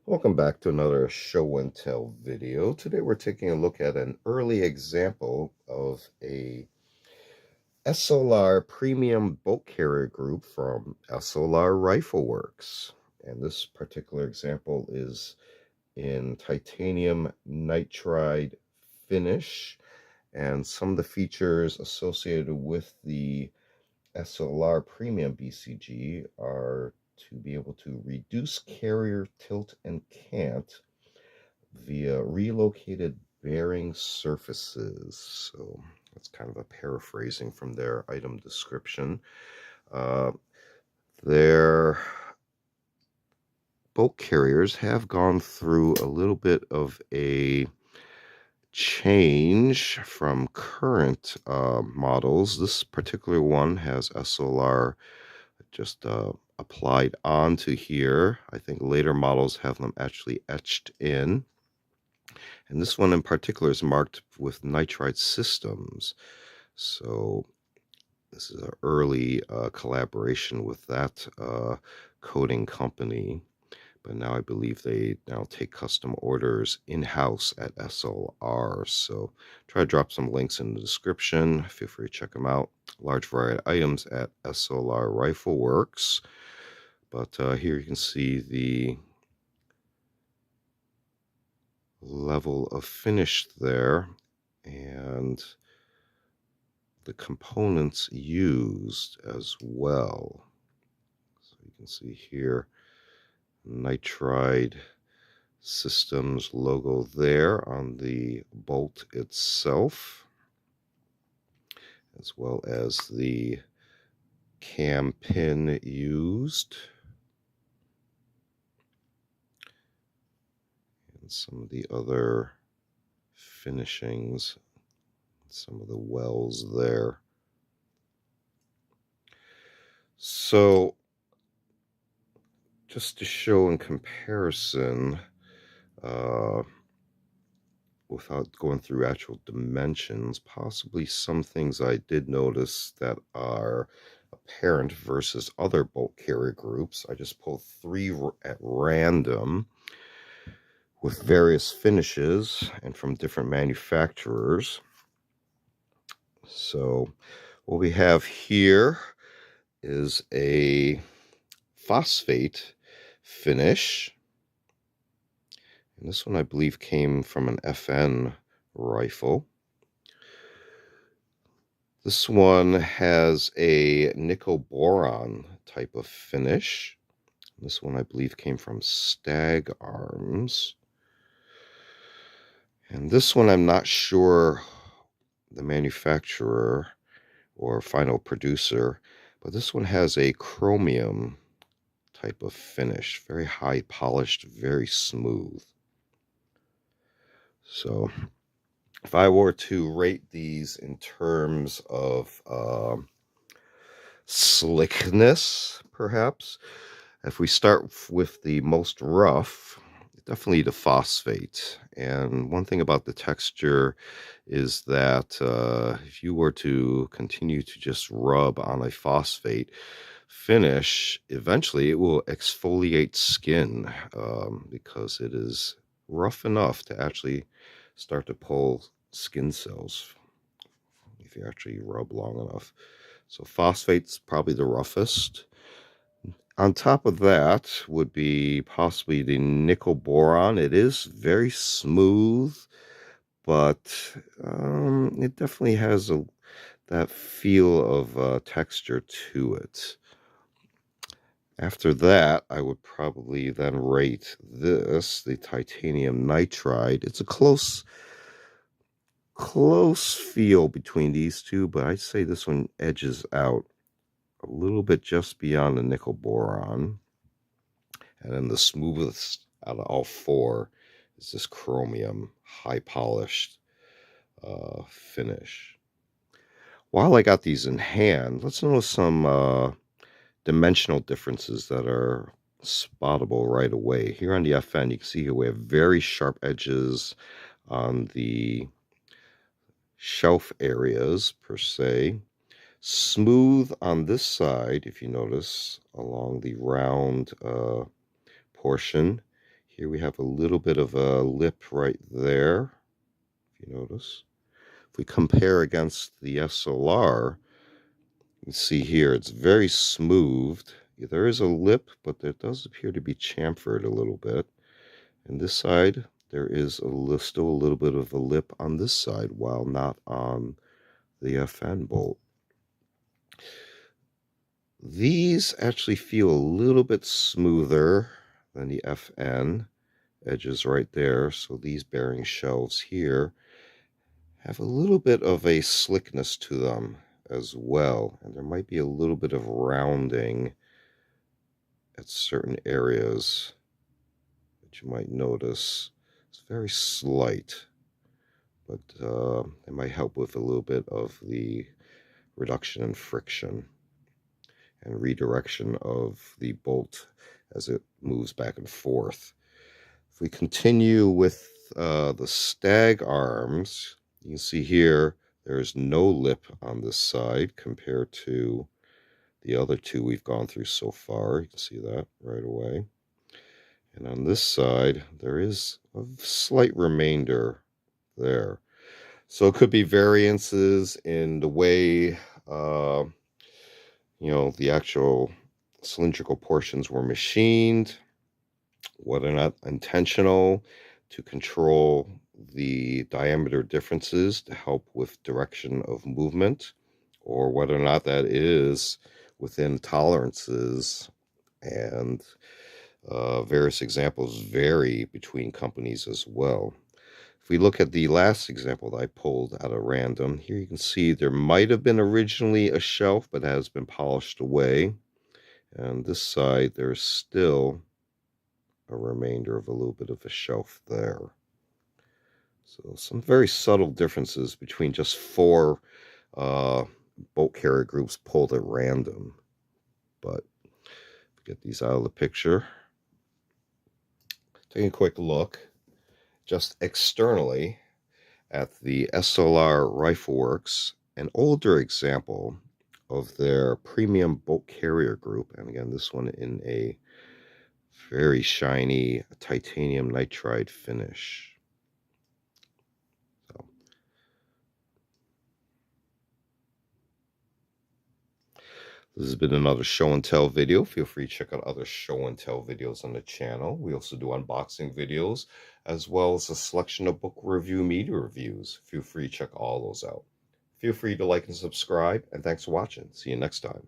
Welcome back to another show and tell video. Today we're taking a look at an early example of a SLR Premium Bolt Carrier Group from SLR RIFLEWORKS. And this particular example is in titanium nitride finish, and some of the features associated with the SLR Premium BCG are to be able to reduce carrier tilt and cant via relocated bearing surfaces. So that's kind of a paraphrasing from their item description. Their boat carriers have gone through a little bit of a change from current models. This particular one has SLR just applied onto here. I think later models have them actually etched in. And this one in particular is marked with nitride systems. So this is an early collaboration with that coating company. But now I believe they now take custom orders in-house at SLR. So try to drop some links in the description. Feel free to check them out. Large variety of items at SLR RIFLEWORKS. But here you can see the level of finish there and the components used as well. So you can see here nitride systems logo there on the bolt itself, as well as the cam pin used. And some of the other finishings, some of the wells there. So just to show in comparison, without going through actual dimensions, possibly some things I did notice that are apparent versus other bolt carrier groups. I just pulled 3 at random with various finishes and from different manufacturers. So what we have here is a phosphate finish. And this one I believe came from an FN rifle. This one has a nickel boron type of finish. This one I believe came from Stag Arms. And this one I'm not sure the manufacturer or final producer, but this one has a chromium type of finish. Very high polished, very smooth. So if I were to rate these in terms of slickness, perhaps, if we start with the most rough, definitely the phosphate. And one thing about the texture is that if you were to continue to just rub on a phosphate finish, eventually it will exfoliate skin because it is rough enough to actually start to pull skin cells if you actually rub long enough. So phosphate's probably the roughest. On top of that would be possibly the nickel boron. It is very smooth, but it definitely has that feel of texture to it. After that, I would probably then rate this, the titanium nitride. It's a close feel between these two, but I'd say this one edges out a little bit just beyond the nickel boron. And then the smoothest out of all 4 is this chromium, high polished finish. While I got these in hand, let's notice some dimensional differences that are spottable right away. Here on the FN, you can see here we have very sharp edges on the shelf areas per se. Smooth on this side, if you notice, along the round portion Here we have a little bit of a lip right there, if you notice. If we compare against the SLR, you can see here it's very smoothed. There is a lip, but there does appear to be chamfered a little bit. And this side, there is still a little bit of a lip on this side, while not on the FN bolt. These actually feel a little bit smoother than the FN edges right there. So these bearing shelves here have a little bit of a slickness to them as well. And there might be a little bit of rounding at certain areas that you might notice. It's very slight, but it might help with a little bit of the reduction in friction and redirection of the bolt as it moves back and forth. If we continue with the stag arms, you can see here there's no lip on this side compared to the other two we've gone through so far. You can see that right away. And on this side, there is a slight remainder there. So it could be variances in the way the actual cylindrical portions were machined, whether or not intentional, to control the diameter differences to help with direction of movement, or whether or not that is within tolerances. And various examples vary between companies as well. If we look at the last example that I pulled out of random, here you can see there might have been originally a shelf, but has been polished away. And this side, there's still a remainder of a little bit of a shelf there. So some very subtle differences between just four bolt carrier groups pulled at random. But get these out of the picture. Taking a quick look just externally at the SLR RIFLEWORKS, an older example of their premium bolt carrier group. And again, this one in a very shiny titanium nitride finish. This has been another show and tell video. Feel free to check out other show and tell videos on the channel. We also do unboxing videos, as well as a selection of book review media reviews. Feel free to check all those out. Feel free to like and subscribe, and thanks for watching. See you next time.